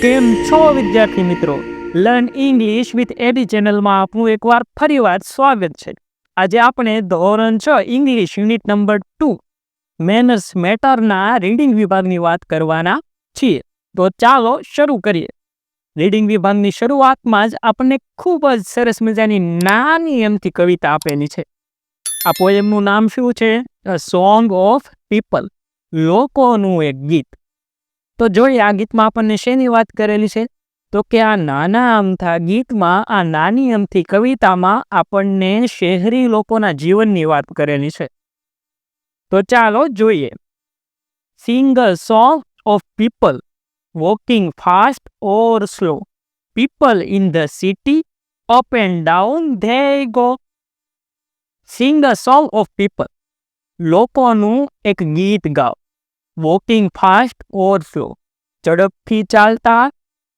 કેમ છો વિદ્યાર્થી મિત્રો? લર્ન ઇંગ્લિશ વિથ એડી ચેનલમાં આપનું એકવાર ફરીવાર સ્વાગત છે. આજે આપણે ધોરણ 6 ઇંગ્લિશ યુનિટ નંબર 2 મેનર્સ મેટરના રીડિંગ વિભાગની વાત કરવાના છીએ. તો ચાલો શરૂ કરીએ. રીડિંગ વિભાગની શરૂઆતમાં જ આપણને ખૂબ જ સરસ મજાની નાની એમથી કવિતા આપેલી છે. આ પોએમનું નામ શું છે? અ સોંગ ઓફ પીપલ, લોકોનું એક ગીત. તો જોઈએ આ ગીતમાં આપણને શેની વાત કરેલી છે? તો કે આ નાના અમથા ગીતમાં, આ નાની અમથી કવિતામાં આપણને શહેરી લોકોના જીવનની વાત કરેલી છે. તો ચાલો જોઈએ. Sing a song of people walking fast or slow, people in the city up and down they go. Sing a song of people, લોકોનું એક ગીત ગાઓ. વોકિંગ ફાસ્ટ ઓર સ્લો, ઝડપથી ચાલતા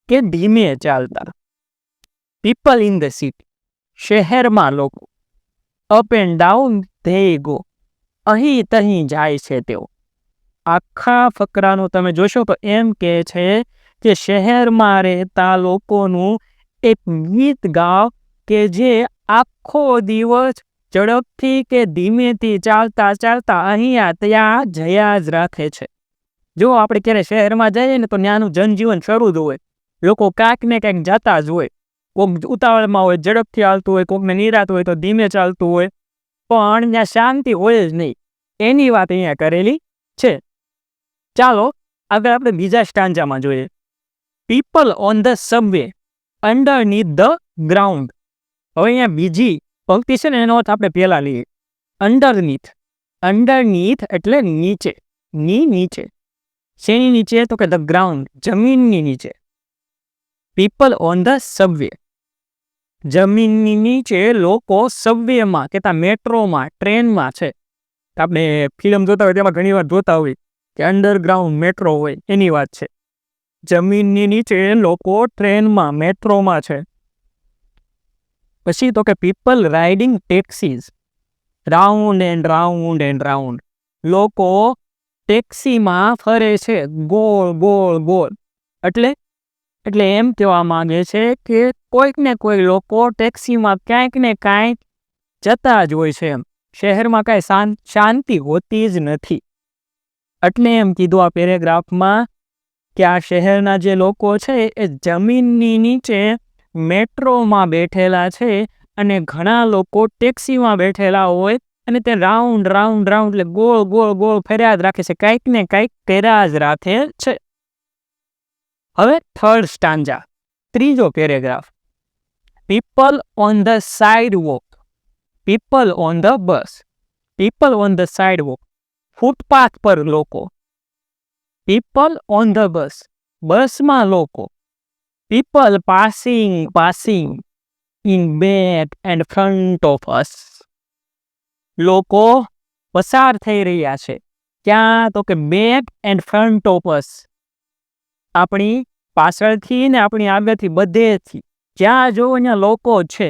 કે ધીમે ચાલતા. પીપલ ઇન ધ સિટી, શહેરમાં લોકો. Up and down they go, અહીં તહીં જાય છે તેઓ. આખા ફકરાનું તમે જોશો તો એમ કહે છે કે શહેરમાં રહેતા લોકોનું એક ગીત ગાઓ કે જે આખો દિવસ ઝડપથી કે ધીમેથી ચાલતા ચાલતા અહીંયા ત્યાં જયા જ રાખે છે. જો આપણે ક્યારે શહેરમાં જઈએ ને તો ત્યાંનું જનજીવન શરૂ જ હોય. લોકો કાંઈક ને કાંઈક જતા જ હોય. કોઈક ઉતાવળમાં હોય, ઝડપથી ચાલતું હોય, કોઈકને નિરાત હોય તો ધીમે ચાલતું હોય, પણ ત્યાં શાંતિ હોય જ નહીં. એની વાત અહીંયા કરેલી છે. ચાલો આગળ આપણે બીજા સ્ટાન્જામાં જોઈએ. People on the subway underneath the ground. હવે અહીંયા બીજી પંક્તિ છે ને એનો અર્થ આપણે પહેલા લઈએ. અંડરનીથ, અંડરનીથ એટલે નીચે, નીચે. શેની નીચે? તો કે ધ ગ્રાઉન્ડ, જમીનની નીચે. પીપલ ઓન ધ સબવે, જમીનની નીચે લોકો સબવેમાં કે મેટ્રોમાં, ટ્રેનમાં છે. આપણે ફિલ્મ જોતા હોય તેમાં ઘણી વાર જોતા હોય કે અંડરગ્રાઉન્ડ મેટ્રો હોય, એની વાત છે. જમીનની નીચે લોકો ટ્રેનમાં, મેટ્રોમાં છે. પછી તો કે people riding taxis round and round and round. લોકો ટેક્સીમાં ફરે છે, ગોળ ગોળ ગોળ. એટલે એમ કહેવા માંગે છે કે કોઈક ને કોઈ લોકો ટેક્સીમાં ક્યાંક ને કાંઈક જતા જ હોય છે એમ. શહેરમાં કાંઈ શાંતિ હોતી જ નથી. એટલે એમ કીધું આ પેરેગ્રાફમાં કે આ શહેરના જે લોકો છે એ જમીનની નીચે મેટ્રોમાં બેઠેલા છે અને ઘણા લોકો ટેક્સીમાં બેઠેલા હોય અને તે રાઉન્ડ રાઉન્ડ રાઉન્ડ એટલે ગોળ ગોળ ગોળ ફર્યા જ રાખે છે, કાંઈક ને કાંઈક કર્યા જ રાખે છે. હવે થર્ડ સ્ટાન્જા, ત્રીજો paragraph. People on the side walk, people on the bus. People on the side walk, footpath પર લોકો. પીપલ ઓન ધ બસ, બસમાં લોકો. People passing in back and front of us. લોકો પસાર થઈ રહ્યા છે. ક્યાં? તો કે back and front of us, આપણી પાછળથી ને આપણી આગળથી, બધેથી. જ્યાં જોવો ત્યાં લોકો છે.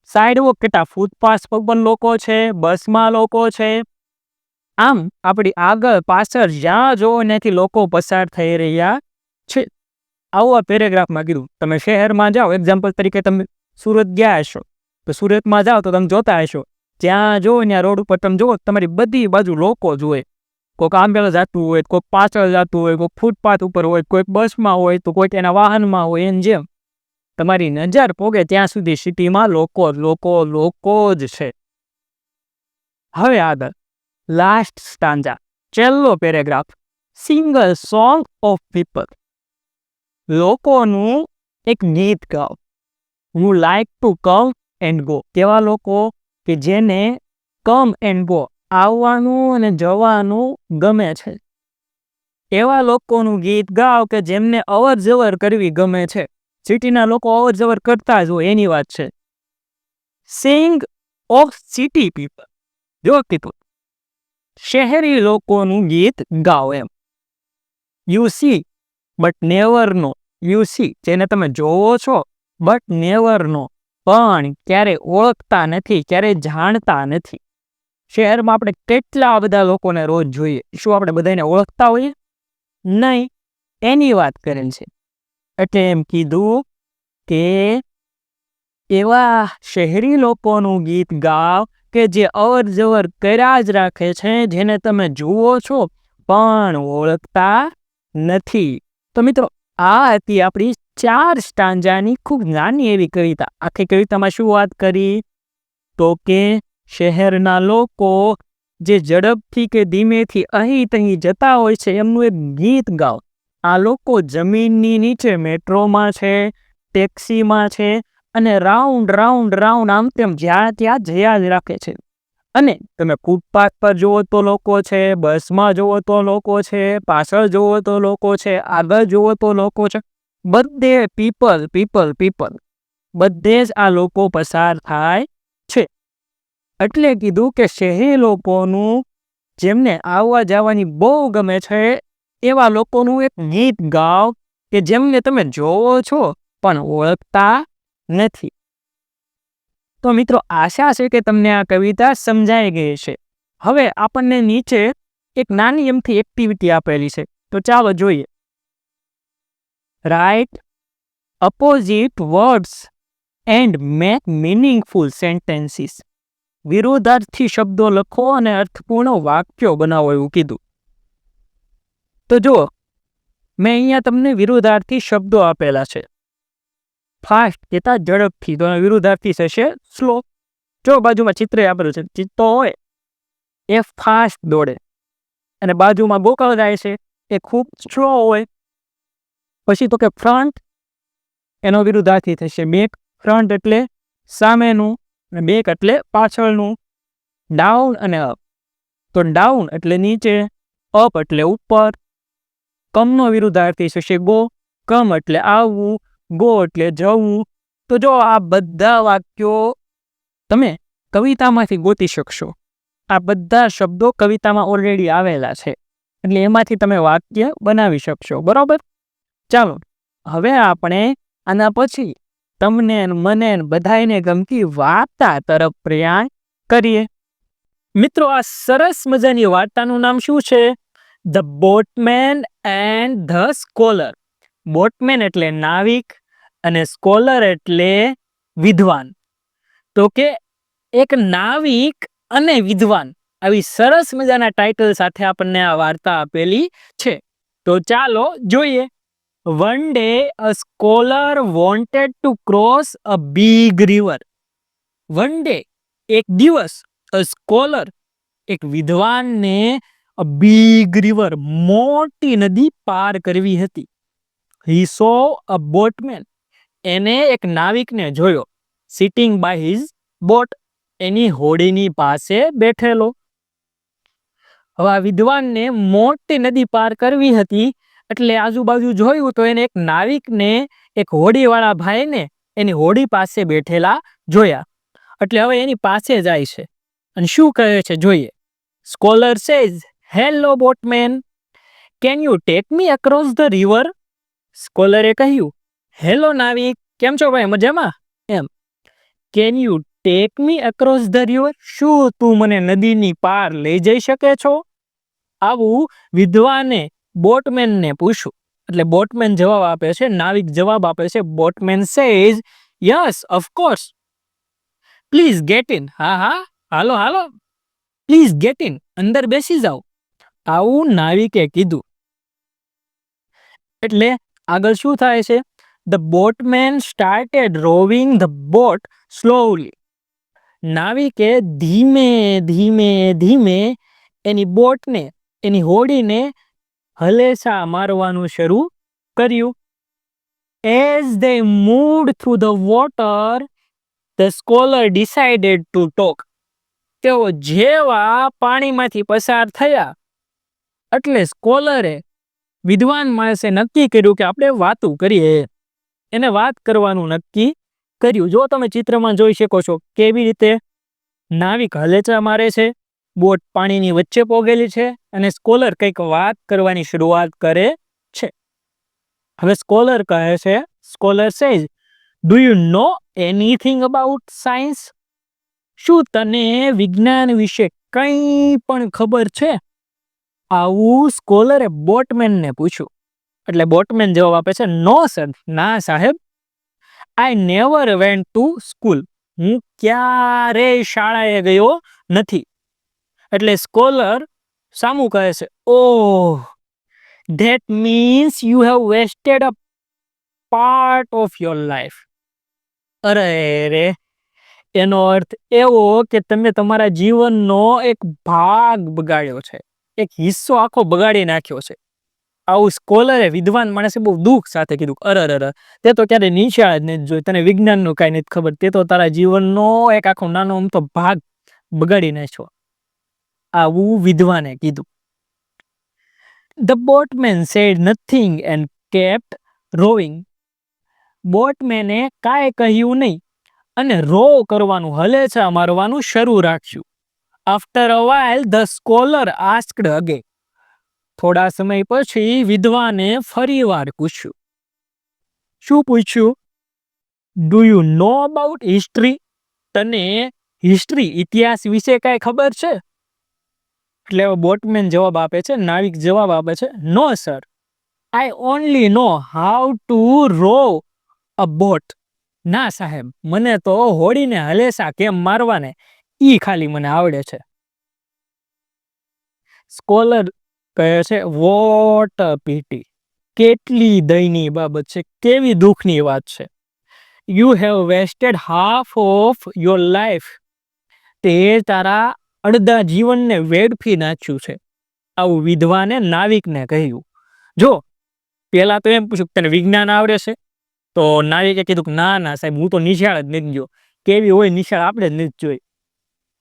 સાઈડવોક કેટલા? ફૂટપાથ પર પણ લોકો છે, બસમાં લોકો છે. આમ આપણી આગળ પાછળ જ્યાં જોવો ત્યાંથી લોકો પસાર થઈ રહ્યા છે. આવું આ પેરેગ્રાફમાં કીધું. તમે શહેરમાં જાઓ, એક્ઝામ્પલ તરીકે તમે સુરત ગયા હશો, તો સુરતમાં જાઓ તો તમે જોતા હશો જ્યાં જોવો ત્યાં રોડ ઉપર તમે જુઓ તમારી બધી બાજુ લોકો જ હોય. કોઈક આગળ જતું હોય, કોઈક પાછળ જતું હોય, કોઈક ફૂટપાથ ઉપર હોય, કોઈક બસમાં હોય, તો કોઈક એના વાહનમાં હોય. એમ જેમ તમારી નજર પોગે ત્યાં સુધી સિટીમાં લોકો જ છે. હવે આગળ લાસ્ટ સ્ટાન્જા, છેલ્લો paragraph. Single song of people, લોકોનું એક ગીત ગાઓ. Who like to come and go, કેવા લોકો કે જેને કમ એન્ડ ગો, આવવાનું અને જવાનું ગમે છે. એવા લોકોનું ગીત ગાઓ કે જેમને અવર જવર કરવી ગમે છે. સિટીના લોકો અવર જવર કરતા જ હોય, એની વાત છે. સિંગ ઓફ સિટી પીપલ, જો કીધું શહેરી લોકોનું ગીત ગાઓ એમ. You see but never know, you see જેને તમે જોવો છો, બટ નેવર નો પણ ક્યારે ઓળખતા નથી, ક્યારે જાણતા નથી. શહેરમાં આપણે કેટલા બધા લોકોને રોજ જોઈએ. શું આપણે બધાને ઓળખતા હોઈએ? નહીં. એની વાત કરેલ છે. એટલે એમ કીધું કે એવા શહેરી લોકોનું ગીત ગાવ કે જે અવર જવર કર્યા જ રાખે છે, જેને તમે જુઓ છો પણ ઓળખતા નથી. તો મિત્રો, આ હતી આપણી 4 સ્ટાન્જાની ખૂબ નાની એવી કવિતા. આખી કવિતામાં શું વાત કરી? તો કે શહેરના લોકો જે ઝડપથી કે ધીમેથી અહીં તહીં જતા હોય છે, એમનું એક ગીત ગાઓ. આ લોકો જમીનની નીચે મેટ્રોમાં છે, ટેક્સીમાં છે, અને રાઉન્ડ રાઉન્ડ રાઉન્ડ આમ તેમ જ્યાં ત્યાં જયા જ રાખે છે. અને તમે ફૂટપાથ પર જુઓ તો લોકો છે, બસમાં જુઓ તો લોકો છે, પાછળ જુઓ તો લોકો છે, આગળ જુઓ તો લોકો છે, બધે પીપલ પીપલ પીપલ, બધે જ આ લોકો પસાર થાય છે. એટલે કીધું કે શહેરી લોકોનું, જેમને આવવા જવાની બહુ ગમે છે, એવા લોકોનું એક ગીત ગાઓ કે જેમને તમે જોવો છો પણ ઓળખતા નથી. તો મિત્રો, આશા છે કે તમને આ કવિતા સમજાઈ ગઈ છે. હવે આપણને નીચે એક નાની એમથી એક્ટિવિટી આપેલી છે, તો ચાલો જોઈએ. Write opposite words and make meaningful sentences. વિરોધાર્થી શબ્દો લખો અને અર્થપૂર્ણ વાક્યો બનાવો એવું કીધું. તો જુઓ, મેં અહીંયા તમને વિરોધાર્થી શબ્દો આપેલા છે. ફાસ્ટ કહેતા ઝડપથી, તો વિરોધાર્થી થશે સ્લો. જો બાજુમાં ચિત્ર આપેલું છે, ચિત્તો હોય એ ફાસ્ટ દોડે, અને બાજુમાં ગોકળ જાય છે એ ખૂબ સ્લો હોય. પછી તો કે ફ્રન્ટ, એનો વિરુદ્ધાર્થી થશે બેક. ફ્રન્ટ એટલે સામેનું, અને બેક એટલે પાછળનું. ડાઉન અને અપ, તો ડાઉન એટલે નીચે, અપ એટલે ઉપર. કમનો વિરુદ્ધાર્થી થશે ગો. કમ એટલે આવવું, ગો એટલે જવું. તો જો આ બધા વાક્યો તમે કવિતામાંથી ગોતી શકશો. આ બધા શબ્દો કવિતામાં ઓલરેડી આવેલા છે, એટલે એમાંથી તમે વાક્ય બનાવી શકશો. બરોબર? ચાલો, હવે આપણે આના પછી તમને મને બધાને ગમતી વાર્તા તરફ પ્રયાણ કરીએ. મિત્રો, આ સરસ મજાની વાર્તાનું નામ શું છે? The boatmen and the scholar. Boatmen એટલે નાવિક, અને સ્કોલર એટલે વિદ્વાન. તો કે એક નાવિક અને વિદ્વાન, આવી સરસ મજાના ટાઇટલ સાથે આપણને આ વાર્તા આપેલી છે. તો ચાલો જોઈએ. One day a scholar wanted to cross a big river. One day, એક દિવસ, a scholar, એક વિદ્વાનને a big river, મોટી નદી પાર કરવી હતી. He saw a boatman, એને એક નાવિકને જોયો, sitting by his boat, એની હોડીની પાસે બેઠેલો. હવે આ વિદ્વાનને મોટી નદી પાર કરવી હતી, એટલે આજુબાજુ જોયું તો એને એક નાવિકને, એક હોડીવાળા ભાઈને એની હોડી પાસે બેઠેલા જોયા. એટલે હવે એની પાસે જાય છે અને શું કહે છે જોઈએ. Scholar says, hello boatman, can you take me across the river? સ્કોલરે કહ્યું, હેલો નાવિક, કેમ છો ભાઈ, મજામાં? એમ. Can you take me across the river? શું તું મને નદીની પાર લઈ જઈ શકે છો? આવું વિદ્વાને બોટમેનને પૂછ્યું. એટલે બોટમેન જવાબ આપે છે, નાવિક જવાબ આપે છે. Boatmen says, yes of course, please get in. હા હા, હાલો હાલો, પ્લીઝ ગેટ ઇન, અંદર બેસી જાઓ. આવું નાવિકે કીધું. એટલે આગળ શું થાય છે? The boatman started rowing the boat slowly. નાવિકે ધીમે ધીમે ધીમે એની બોટને, એની હોડીને હલેસા મારવાનું શરૂ કર્યું. As they moved through the water, the scholar decided to talk. તેઓ જેવા પાણીમાંથી પસાર થયા, એટલે સ્કોલરે, વિદ્વાન માણસે નક્કી કર્યું કે આપણે વાતું કરીએ. એને વાત કરવાનું નક્કી કર્યું. જો તમે ચિત્રમાં જોઈ શકો છો કેવી રીતે નાવિક હલેચા મારે છે, બોટ પાણીની વચ્ચે પોગેલી છે, અને સ્કોલર કંઈક વાત કરવાની શરૂઆત કરે છે. હવે સ્કોલર કહે છે, scholar says, do you know anything about science? શું તને વિજ્ઞાન વિશે કંઈ પણ ખબર છે? આવું સ્કોલરે બોટમેનને પૂછ્યું. એટલે બોટમેન જવાબ આપે છે, નો સર, ના સાહેબ. I never went to school. હું ક્યારેય શાળાએ ગયો નથી. એટલે સ્કોલર સામું કહે છે, oh, that means you have wasted a part of your life. અરે રે, એનો અર્થ એવો કે તમે તમારા જીવનનો એક ભાગ બગાડ્યો છે, એક હિસ્સો આખો બગાડી નાખ્યો છે. આવું સ્કોલરે વિદ્વાન માણસે બહુ દુઃખ સાથે કીધું. અરે, તે તો ક્યારે નિશાળ જ નથી જોઈ, તને વિજ્ઞાનનું કાંઈ નથી ખબર, તે તો તારા જીવનનો એક આખો નાનો અમથો ભાગ બગાડી નાખ્યો. આવું વિદ્વાને કીધું. The boatman said nothing and kept rowing. બોટમેને કાંઈ કહ્યું નહીં અને રો કરવાનું, હલેચા મારવાનું શરૂ રાખ્યું. After a while the scholar asked again. થોડા સમય પછી વિદ્વાને ફરીવાર પૂછ્યું. શું પૂછ્યું? Do you know about history? તને હિસ્ટ્રી, ઇતિહાસ વિશે કાંઈ ખબર છે? એટલે બોટમેન જવાબ આપે છે, નાવિક જવાબ આપે છે, no sir, I only know how to row a boat. ના સાહેબ, મને તો હોડીને હલેસા કેમ મારવાને ઈ ખાલી મને આવડે છે. સ્કોલર કહે છે, વોટ અ પીટી. કેટલી દયનીય બાબત છે, કેવી દુઃખની વાત છે. You have vested half of your life. તે તારા અડધા જીવનને વેડફી નાખ્યું છે. આવું વિદ્વાને નાવિકને કહ્યું. જો પેલા તો એમ પૂછ્યું, તને વિજ્ઞાન આવડે છે? તો નાવિકે કીધું કે ના સાહેબ, હું તો નિશાળ જ નથી ગયો, કેવી હોય નિશાળ આપણે જ નથી જોઈ,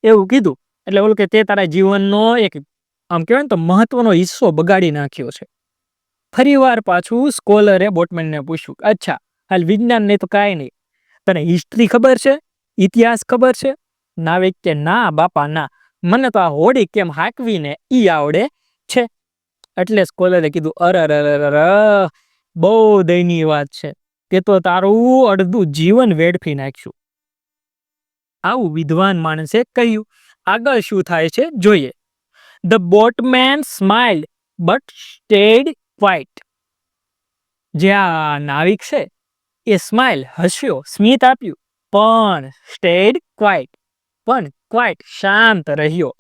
એવું કીધું. એટલે ઓલું કે તે તારા જીવનનો એક, આમ કહેવાય ને તો મહત્વનો હિસ્સો બગાડી નાખ્યો છે. ફરીવાર પાછું સ્કોલરે બોટમેનને પૂછ્યું, અચ્છા, હાલ વિજ્ઞાન નહીં તો કાંઈ નહીં, તને હિસ્ટ્રી ખબર છે? ઇતિહાસ ખબર છે? નાવિક કે ના બાપા ના, મને તો આ હોડી કેમ હાંકવીને ઈ આવડે છે. એટલે સ્કોલરે કીધું, અરે, બહુ દયનીય વાત છે, તે તો તારું અડધું જીવન વેડફી નાખ્યું. આવું વિદ્વાન માણસે કહ્યું. આગળ શું થાય છે જોઈએ. The boatman smiled but stayed quite. જે આ નાવિક છે એ સ્માઇલ, હસ્યો, સ્મિત આપ્યું, પણ સ્ટેડ ક્વાઇટ, પણ ક્વાઇટ શાંત રહ્યો.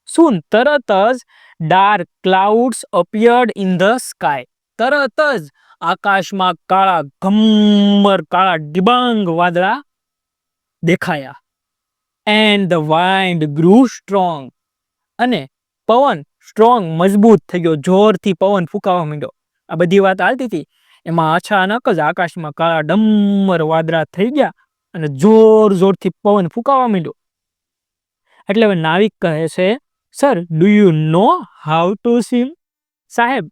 સૂન, તરત જ dark clouds appeared in the sky. તરત જ આકાશમાં કાળા ઘમ્મર, કાળા ડિબાંગ વાદળા દેખાયા. And the wind ગ્રુ strong. અને પવન સ્ટ્રોંગ, મજબૂત થઈ ગયો, જોરથી પવન ફૂંકાવા માંડ્યો. આ બધી વાત હાલતી હતી, એમાં અચાનક જ આકાશમાં કાળા ડમ્મર વાદળા થઈ ગયા અને જોરથી પવન ફૂંકાવા માંડ્યો. એટલે હવે નાવિક કહે છે, sir, do you know how to swim? સાહેબ,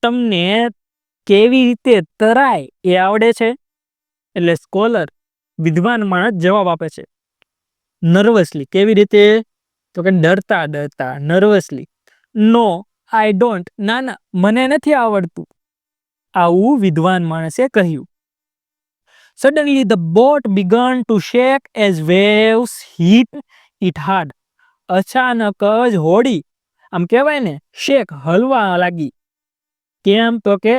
તમને કેવી રીતે તરાય એ આવડે છે? એટલે સ્કોલર, વિદ્વાન માણસ જવાબ આપે છે, નર્વસલી. કેવી રીતે? તો કે ડરતા, નર્વસલી. નો, આઈ ડોન્ટ. ના, મને નથી આવડતું. આવું વિદ્વાન માણસે કહ્યું. Suddenly the boat began to shake as waves hit it hard. અચાનક જ હોડી, આમ કહેવાય ને, શેક, હલવા લાગી. કેમ? તો કે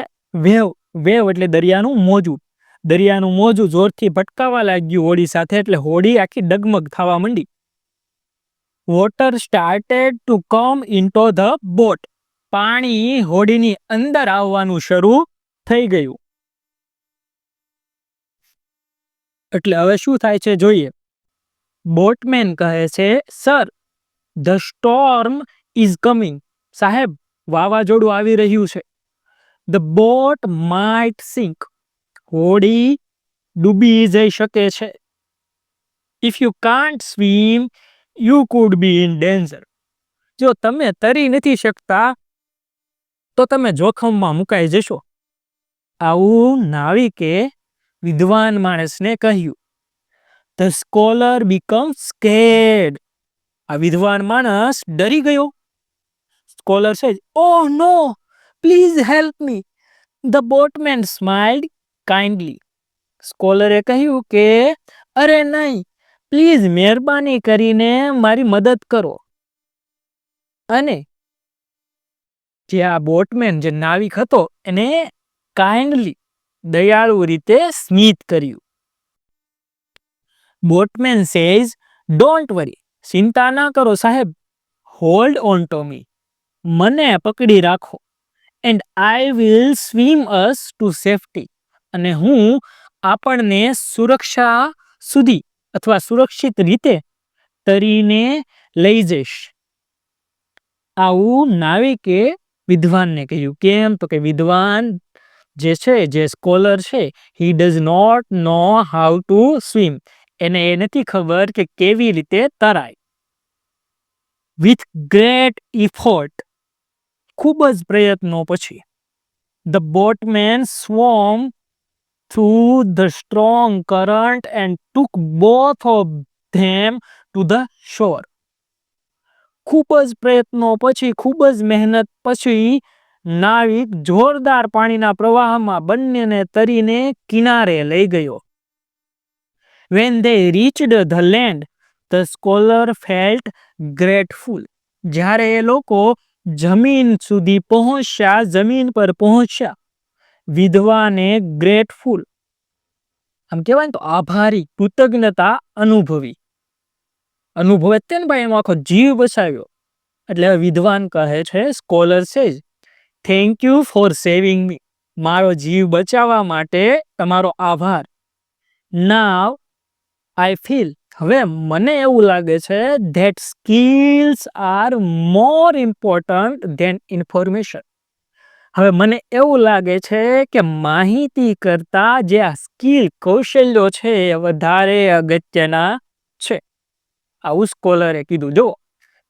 વેવ એટલે દરિયાનું મોજું. દરિયાનું મોજું જોરથી ભટકાવા લાગ્યું હોડી સાથે, એટલે હોડી આખી ડગમગ થવા માંડી. Water started to come into the boat. પાણી હોડીની અંદર આવવાનું શરૂ થઈ ગયું. એટલે હવે શું થાય છે જોઈએ. બોટમેન કહે છે, sir, the storm is coming. સાહેબ, વાવાઝોડું આવી રહ્યું છે. The boat might sink. હોડી ડૂબી જઈ શકે છે. If you can't swim, you could be in danger. જો તમે તરી નથી શકતા તો તમે જોખમમાં મુકાઈ જશો. આવું નાવિકે વિદ્વાન માણસને કહ્યું. The scholar becomes scared. આ વિદ્વાન માણસ ડરી ગયો. Scholar says, oh no, please help me. The boatman smiled kindly. સ્કોલરે કહ્યું કે અરે નહીં, પ્લીઝ મહેરબાની કરીને મારી મદદ કરો. અને જે આ બોટમેન જે નાવિક હતો એને કાઇન્ડલી દયાળુ રીતે સ્મિત કર્યું. બોટમેન સેઝ, ડોન્ટ વરી, ચિંતા ના કરો સાહેબ, હોલ્ડ ઓન ટુ મી, મને પકડી રાખો, and I will swim us to safety, અને હું આપણને સુરક્ષા સુધી અથવા સુરક્ષિત રીતે તરીને લઈ જઈશ. આવું નાવિકે વિદ્વાનને કહ્યું. કેમ? તો કે વિદ્વાન જે છે, જે સ્કોલર છે, he does not know how to swim, એને એ નથી ખબર કે કેવી રીતે તરાય. વિથ ગ્રેટ ઇફોર્ટ, ખૂબ જ પ્રયત્નો પછી, the boatman swam through the strong current and took both of them to the shore. ખૂબ જ પ્રયત્નો પછી, ખૂબ જ મહેનત પછી નાવિક જોરદાર પાણીના પ્રવાહમાં બંનેને તરીને કિનારે લઈ ગયો. When they reached the land, the scholar felt grateful. જ્યારે એ લોકો જમીન સુધી પહોંચ્યા, જમીન પર પહોંચ્યા, વિધવાને ગ્રેટફુલ, આમ કહેવાય ને તો આભારી, કૃતજ્ઞતા અનુભવે તે ને ભાઈ એનો આખો જીવ બચાવ્યો. એટલે વિદ્વાન કહે છે, scholar says, thank you for saving me, મારો જીવ બચાવવા માટે તમારો આભાર. નાવ આઈ ફીલ, હવે મને એવું લાગે છે, that skills are more important than information. હવે મને એવું લાગે છે કે માહિતી કરતા જે આ સ્કિલ, કૌશલ્યો છે એ વધારે અગત્યના છે. આવું સ્કોલરે કીધું. જો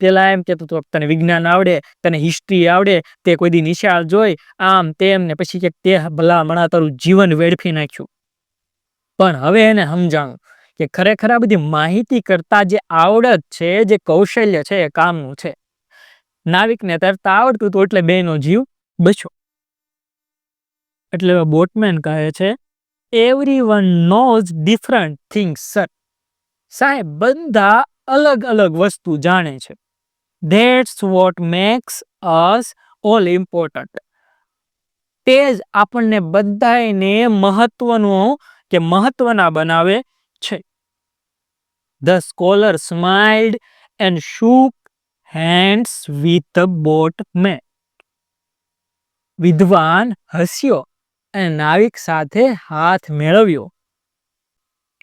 પેલા એમ કહેતું હતું તને વિજ્ઞાન આવડે, તને હિસ્ટ્રી આવડે, તે કોઈ દી નિશાળ જોઈ, આમ તેમ, ને પછી કે તે ભલામણા તારું જીવન વેડફી નાખ્યું. પણ હવે એને સમજાણું કે ખરેખર આ બધી માહિતી કરતા જે આવડત છે, જે કૌશલ્ય છે એ કામનું છે. નાવિકને તરતા આવડતું હતું એટલે બેનો જીવ બચ્યો. એટલે બોટમેન કહે છે, everyone knows different things sir, સાહેબ બધા અલગ અલગ વસ્તુ જાણે છે. That's what makes us all important, તે જ આપણને બધાને મહત્વના બનાવે છે. The scholar smiled and shook hands with the boatman. વિદ્વાન હસ્યો અને નાવિક સાથે હાથ મેળવ્યો.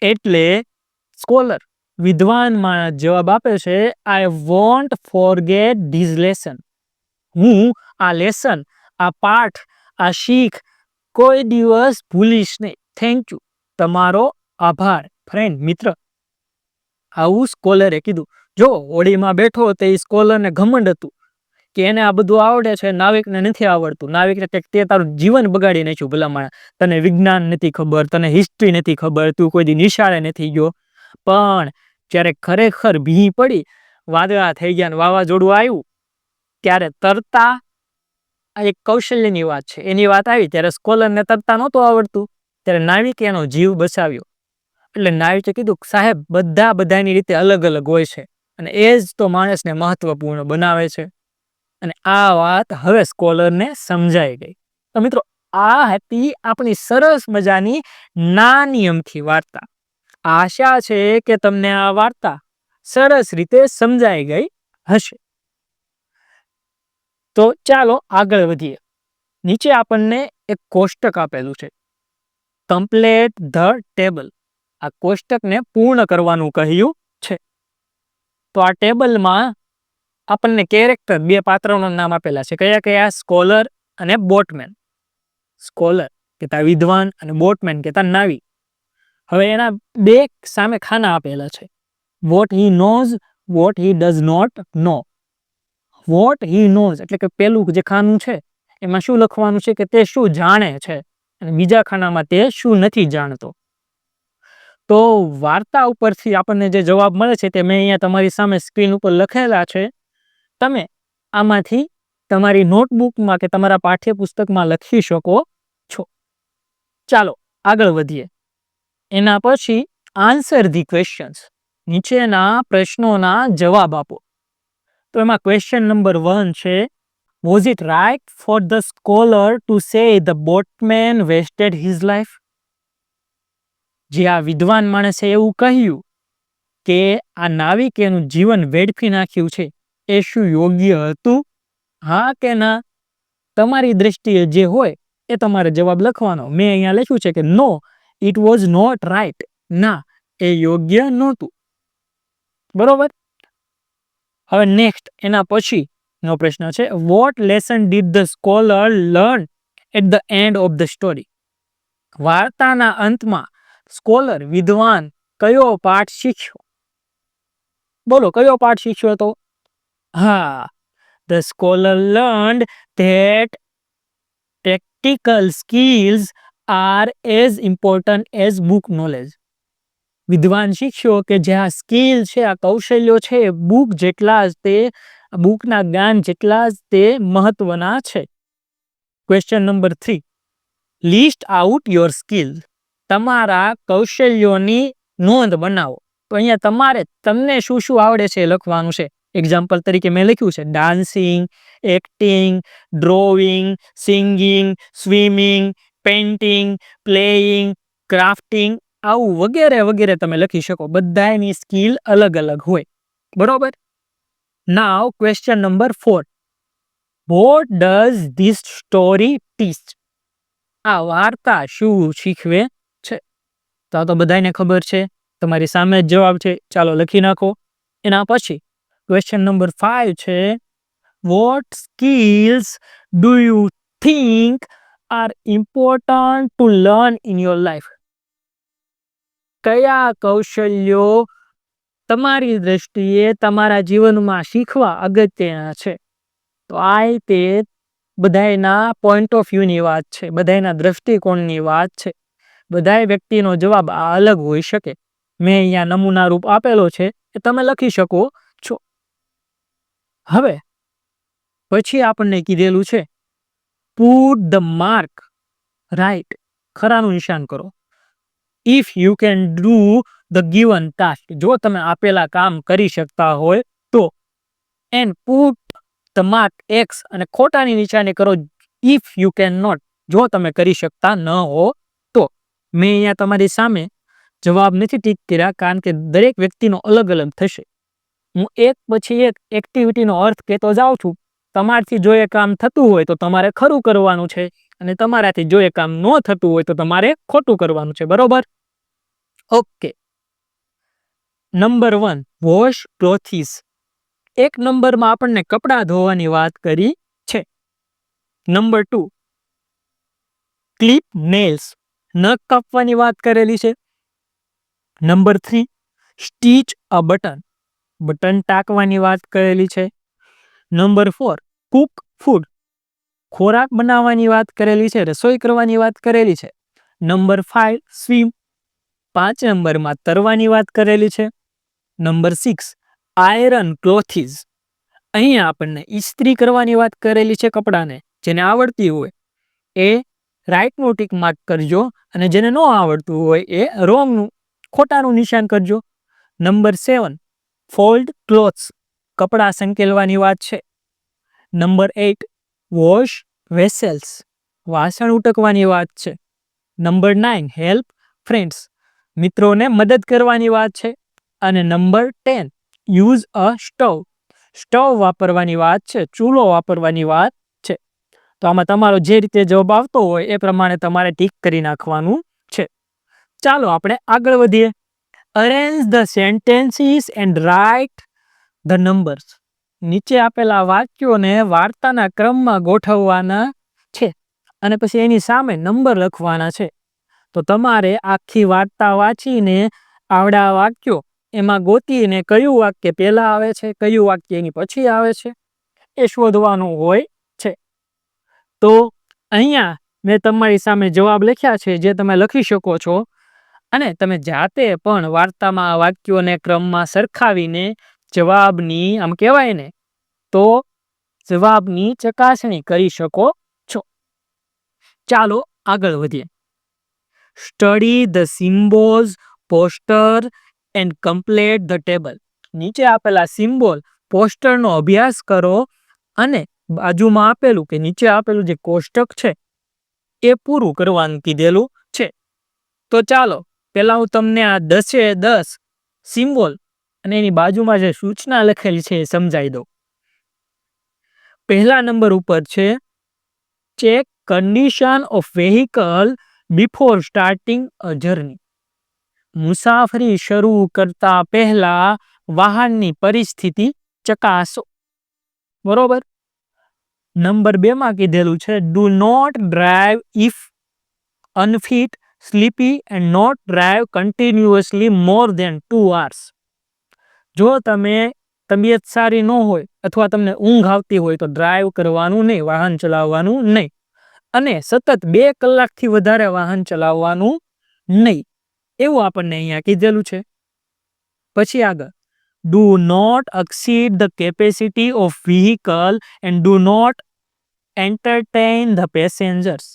એટલે સ્કોલર વિદ્વાનમાં જવાબ આપે છે, I want forget this lesson, હું આ લેસન, આ પાઠ, આ શીખ કોઈ દિવસ ભૂલીશ નહીં. થેન્ક યુ, તમારો આભાર ફ્રેન્ડ, મિત્ર. આવું સ્કોલરે કીધું. જો હોડીમાં બેઠો તો એ સ્કોલરને ઘમંડ હતું કે એને આ બધું આવડે છે, નાવિકને નથી આવડતું. નાવિકને કે તે તારું જીવન બગાડી નાખ્યું ભલામણ, તને વિજ્ઞાન નથી ખબર, તને હિસ્ટ્રી નથી ખબર, તું કોઈ દી નિશાળે નથી ગયો. પણ જ્યારે ખરેખર ભી પડી, વાદળા થઈ ગયા, વાવાઝોડું આવ્યું, ત્યારે તરતા, આ એક કૌશલ્યની વાત છે, એની વાત આવી ત્યારે સ્કોલરને તરતા નહોતું આવડતું, ત્યારે નાવિકે એનો જીવ બચાવ્યો. એટલે નાવિકે કીધું, સાહેબ બધાની રીતે અલગ અલગ હોય છે, અને એ જ તો માણસને મહત્વપૂર્ણ બનાવે છે. અને આ વાત હવે સ્કોલરને સમજાઈ ગઈ. તો મિત્રો, આ હતી આપણી સરસ મજાની નાની અમથી વાર્તા. આશા છે કે તમને આ વાર્તા સરસ રીતે સમજાઈ ગઈ હશે. તો ચાલો આગળ વધીએ. નીચે આપણને એક કોષ્ટક આપેલું છે, કમ્પ્લીટ ધ ટેબલ. આ કોષ્ટકને પૂર્ણ કરવાનું કહ્યું છે. તો આ ટેબલમાં આપણને કેરેક્ટર, બે પાત્રોના નામ આપેલા છે. કયા કયા? સ્કોલર અને બોટમેન. સ્કોલર કહેતા વિદ્વાન અને બોટમેન કહેતા નાવિક. હવે એના બે સામે ખાના આપેલા છે, what he knows, what he does not know. What he knows એટલે કે પેલું જે ખાનું છે એમાં શું લખવાનું છે કે તે શું જાણે છે, અને બીજા ખાનામાં તે શું નથી જાણતો. તો વાર્તા ઉપરથી આપણને જે જવાબ મળે છે તે મેં અહીંયા તમારી સામે સ્ક્રીન ઉપર લખેલા છે. તમે આમાંથી તમારી નોટબુકમાં કે તમારા પાઠ્યપુસ્તકમાં લખી શકો છો. ચાલો આગળ વધીએ. એના પછી આન્સર ધી ક્વેશ્ચન્સ, નીચેના પ્રશ્નોના જવાબ આપો. તો એમાં ક્વેશ્ચન નંબર 1 છે, was it right for the scholar to say the boatman wasted his life? જે આ વિદ્વાન માણસે એવું કહ્યું કે આ નાવિકે એનું જીવન વેડફી નાખ્યું છે, એ શું યોગ્ય હતું? હા કે ના? તમારી દ્રષ્ટિએ જે હોય એ તમારે જવાબ લખવાનો. મેં અહીંયા લખ્યું છે કે નો, ઇટ વોઝ નોટ રાઇટ. ના, એ યોગ્ય નહોતું. બરોબર. હવે નેક્સ્ટ એના પછીનો પ્રશ્ન છે, what lesson did the scholar learn at the end of the story? વાર્તાના અંતમાં સ્કોલર વિદ્વાન કયો પાઠ શીખ્યો? બોલો, કયો પાઠ શીખ્યો હતો? હા, the scholar learned that practical skills are as important as book knowledge. વિદ્વાન શીખ્યો કે જે આ સ્કિલ છે, આ કૌશલ્યો છે, બુક જેટલા જ તે બુકના જ્ઞાન જેટલા જ તે મહત્વના છે. Question number 3, list out your skill. તમારા કૌશલ્યોની નોંધ બનાવો. તો અહીંયા તમને શું શું આવડે છે એ લખવાનું છે. એક્ઝામ્પલ તરીકે મેં લખ્યું છે dancing, acting, drawing, singing, swimming, painting, playing, crafting, આવું વગેરે વગેરે તમે લખી શકો. બધાની સ્કિલ અલગ અલગ હોય. બરોબર. Now question number 4, what does this story teach? આ વાર્તા શું શીખવે છે? તો બધાને ખબર છે, તમારી સામે જ જવાબ છે, ચાલો લખી નાખો. એના પછી ક્વેશ્ચન નંબર 5 છે, what skills do you think are important to learn in your life? કયા કૌશલ્યો તમારી દ્રષ્ટિએ તમારા જીવનમાં શીખવા અગત્યના છે? તો આ તે બધાના પોઈન્ટ ઓફ વ્યૂની વાત છે, બધાના દ્રષ્ટિકોણની વાત છે. બધા વ્યક્તિનો જવાબ આ અલગ હોઈ શકે. મેં અહીંયા નમૂના રૂપ આપેલો છે, એ તમે લખી શકો છો. હવે પછી આપણને કીધેલું છે, પુટ ધ માર્ક રાઈટ. ખરાનું નિશાન કરો. If you can do the given task. જો તમે આપેલા કામ કરી શકતા હોય તો. And put the mark x. અને ખોટાની નિશાની કરો ઇફ યુ કેન નોટ. જો તમે કરી શકતા ન હો તો. મેં અહીંયા તમારી સામે જવાબ નથી ટીક કર્યા, કારણ કે દરેક વ્યક્તિનો અલગ અલગ થશે. હું એક પછી એક એક્ટિવિટીનો અર્થ કહેતો જાઉં છું. તમારાથી જો એ કામ થતું હોય તો તમારે ખરું કરવાનું છે, અને તમારાથી જો એ કામ ન થતું હોય તો તમારે ખોટું કરવાનું છે. બરોબર. ઓકે. Number 1, wash clothes. એક નંબરમાં આપણને કપડાં ધોવાની વાત કરી છે. Number 2, clip nails. નખ કાપવાની વાત કરેલી છે. Number 3, stitch a button. Button ટાંકવાની વાત કરેલી છે. Number 4, cook food. ખોરાક બનાવવાની વાત કરેલી છે, રસોઈ કરવાની વાત કરેલી છે. Number 5, swim. 5 નંબરમાં તરવાની વાત કરેલી છે. Number 6, iron clothes. અહીંયા આપણને ઇસ્ત્રી કરવાની વાત કરેલી છે કપડાને. જેને આવડતી હોય એ રાઈટનું ટીક માર્ક કરજો, અને જેને ન આવડતું હોય એ રોંગનું, ખોટાનું નિશાન કરજો. Number 7, fold clothes. કપડાં સંકેલવાની વાત છે. Number 8, wash vessels. વાસણ ઉટકવાની વાત છે. Number 9, help friends. મિત્રોને મદદ કરવાની વાત છે. અને number 10, use a stove. Stove વાપરવાની વાત છે, ચૂલો વાપરવાની વાત છે. તો આમાં તમારો જે રીતે જવાબ આવતો હોય એ પ્રમાણે તમારે ટીક કરી નાખવાનું છે. ચાલો આપણે આગળ વધીએ. Arrange the sentences and write the numbers. નીચે આપેલા વાક્યોને વાર્તાના ક્રમમાં ગોઠવવાના છે, અને પછી એની સામે નંબર લખવાના છે. તો તમારે આખી વાર્તા વાંચીને આવડા વાક્યો એમાં ગોતીને કયું વાક્ય પહેલા આવે છે, કયું વાક્ય એની પછી આવે છે, એ શોધવાનું હોય છે. તો અહીંયા મેં તમારી સામે જવાબ લખ્યા છે, જે તમે લખી શકો છો. અને તમે જાતે પણ વાર્તામાં વાક્યોને ક્રમમાં સરખાવીને જવાબની, આમ કહેવાય ને તો જવાબની ચકાસણી કરી શકો છો. ચાલો આગળ વધીએ. Study the symbols, poster and complete the table. નીચે આપેલા સિમ્બોલ, પોસ્ટરનો અભ્યાસ કરો અને બાજુમાં આપેલું કે નીચે આપેલું જે કોષ્ટક છે એ પૂરું કરવાનું કીધેલું છે. તો ચાલો પહેલા હું તમને આ 10 સિમ્બોલ અને એની બાજુમાં જે સૂચના લખેલી છે એ સમજાવી દઉં. પહેલા નંબર ઉપર છે check condition of vehicle before starting a journey. મુસાફરી શરૂ કરતા પહેલા વાહનની પરિસ્થિતિ ચકાસો. બરોબર. નંબર 2 માં કીધેલું છે do not drive if unfit, sleepy and not drive continuously more than 2 hours. જો તમે તબિયત સારી ન હોય અથવા તમને ઊંઘ આવતી હોય તો ડ્રાઈવ કરવાનું નહીં, વાહન ચલાવવાનું નહીં. અને સતત 2 કલાકથી વધારે વાહન ચલાવવાનું નહીં, એવું આપણને અહીંયા કીધેલું છે. પછી આગળ do not exceed the capacity of vehicle and do not entertain the passengers.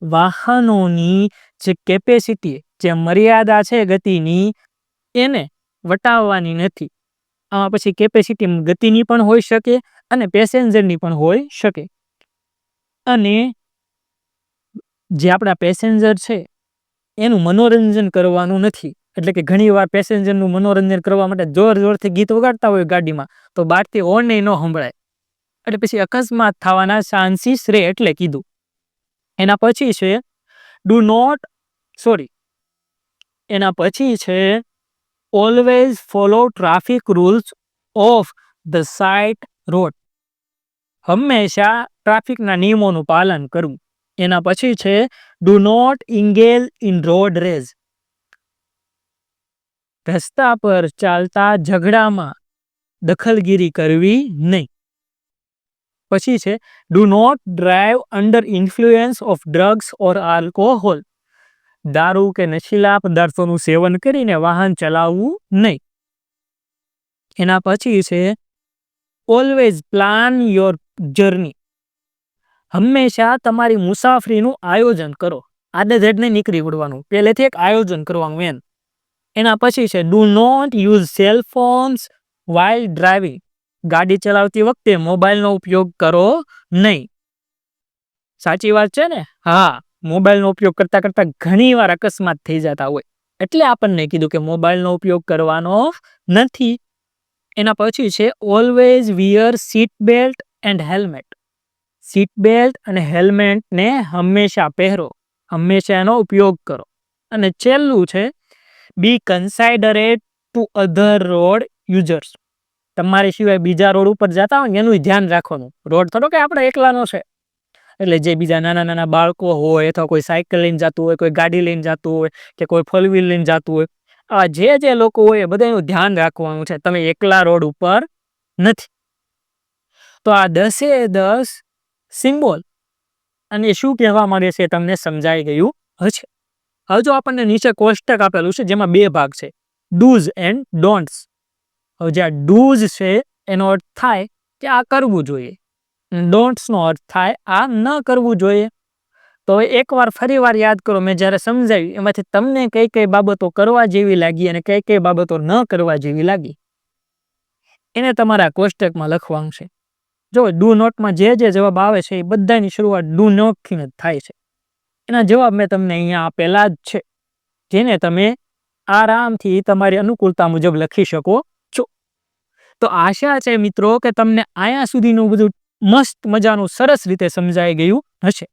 વાહનોની જે કેપેસિટી, જે મર્યાદા છે ગતિની, એને વટાવવાની નથી. આમાં પછી કેપેસિટી ગતિની પણ હોઈ શકે અને પેસેન્જરની પણ હોઈ શકે. અને જે આપણા પેસેન્જર છે એનું મનોરંજન કરવાનું નથી. એટલે કે ઘણીવાર પેસેન્જરનું મનોરંજન કરવા માટે જોર જોરથી ગીત વગાડતા હોય ગાડીમાં તો બહારથી હોર્ન ન સંભળાય, એટલે પછી અકસ્માત થવાના ચાન્સીસ રહે એટલે કીધું. એના પછી છે એના પછી છે always follow traffic rules of the side road. હંમેશા ટ્રાફિકના નિયમોનું પાલન કરવું. એના પછી છે do not engage in road rage. રસ્તા પર ચાલતા ઝઘડામાં દખલગીરી કરવી નહીં. પછી છે do not drive under influence of drugs or alcohol. દારૂ કે નશીલા પદાર્થોનું સેવન કરીને વાહન ચલાવવું નહીં. એના પછી છે ઓલવેઝ પ્લાન યોર જર્ની. હંમેશા તમારી મુસાફરીનું આયોજન કરો. આડેધડ નહીં નીકળી પડવાનું, પહેલેથી એક આયોજન કરવાનું એમ. એના પછી છે do not use cell phones while driving. ગાડી ચલાવતી વખતે મોબાઈલનો ઉપયોગ કરો નહીં. સાચી વાત છે ને? હા, મોબાઈલનો ઉપયોગ કરતા કરતા ઘણી વાર અકસ્માત થઈ જતા હોય, એટલે આપણને કીધું કે મોબાઈલનો ઉપયોગ કરવાનો નથી. એના પછી છે always wear seat belt and helmet. Seat belt અને હેલ્મેટને હંમેશા પહેરો, હંમેશા એનો ઉપયોગ કરો. અને છેલ્લું છે બી કન્સાઇડરેટ ટુ અધર રોડ યુઝર્સ. તમારી સિવાય બીજા રોડ ઉપર જતા હોય એનું ધ્યાન રાખવાનું. રોડ થોડો કે આપણે એકલાનો છે, એટલે જે બીજા નાના નાના બાળકો હોય અથવા કોઈ સાયકલ લઈને જતું હોય, કોઈ ગાડી લઈને જતું હોય કે કોઈ ફોર વ્હીલ લઈને જતું હોય, આ જે લોકો હોય એ બધાનું ધ્યાન રાખવાનું છે. તમે એકલા રોડ ઉપર નથી. તો આ 10 સિમ્બોલ અને શું કહેવા માંગે છે તમને સમજાઈ ગયું હશે. હવે જો આપણને નીચે કોષ્ટક આપેલું છે જેમાં 2 ભાગ છે, ડૂઝ એન્ડ ડોન્ટ્સ. હવે જે આ ડૂઝ છે એનો અર્થ થાય કે આ કરવું જોઈએ, ડોન્ટ્સનો અર્થ થાય આ ન કરવું જોઈએ. તો હવે એકવાર ફરીવાર યાદ કરો, મેં જ્યારે સમજાવ્યું એમાંથી તમને કઈ કઈ બાબતો કરવા જેવી લાગી અને કઈ કઈ બાબતો ન કરવા જેવી લાગી એને તમારા કોષ્ટકમાં લખવાનું છે. જો ડુ નોટમાં જે જવાબ આવે છે એ બધાની શરૂઆત ડુ નોટથી જ થાય છે. એના જવાબ મેં તમને અહીંયા આપેલા જ છે, જેને તમે આરામથી તમારી અનુકૂળતા મુજબ લખી શકો છો. તો આશા છે મિત્રો કે તમને અહીંયા સુધીનું બધું મસ્ત મજાનું સરસ રીતે સમજાઈ ગયું હશે.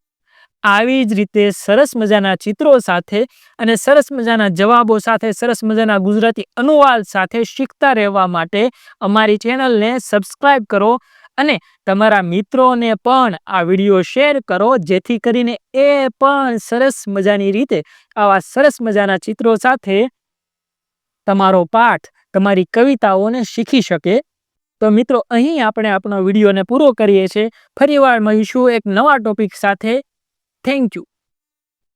આવી જ રીતે સરસ મજાના ચિત્રો સાથે અને સરસ મજાના જવાબો સાથે, સરસ મજાના ગુજરાતી અનુવાદ સાથે શીખતા રહેવા માટે અમારી ચેનલને સબસ્ક્રાઈબ કરો અને તમારા મિત્રોને પણ આ વિડીયો શેર કરો, જેથી કરીને એ પણ સરસ મજાની રીતે આવા સરસ મજાના ચિત્રો સાથે તમારો પાઠ, તમારી કવિતાઓને શીખી શકે. તો મિત્રો અહીં આપણે આપણો વિડીયોને પૂરો કરીએ છીએ. ફરીવાર મળીશું એક નવા ટોપિક સાથે. Thank you.